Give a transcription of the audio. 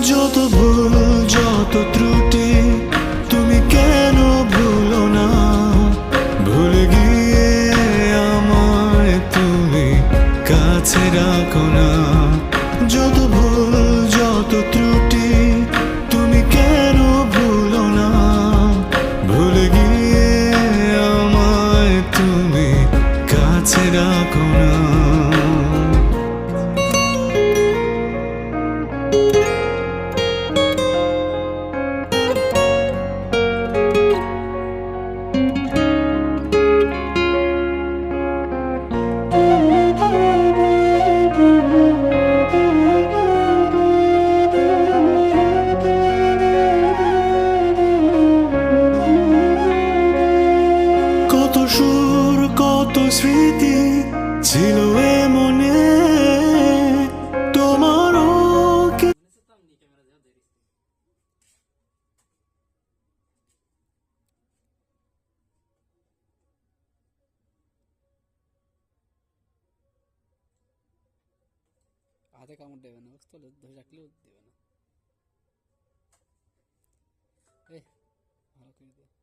যত ভুল যত ত্রুটি তুমি কেন ভুলো না, ভুলে গিয়ে আমায় তুমি কাছে রাখো না। যত ভুল যত ত্রুটি তুমি কেন ভুলো না, ভুলে গিয়ে আমায় তুমি কাছে রাখো না। কত সুর কত স্মৃতি ছিল এ মনে, তোমারও কি হাতে কামড় দেবে না, বুঝতে পারলে ধরে রাখলেও দেবে না। ভালো করে দে।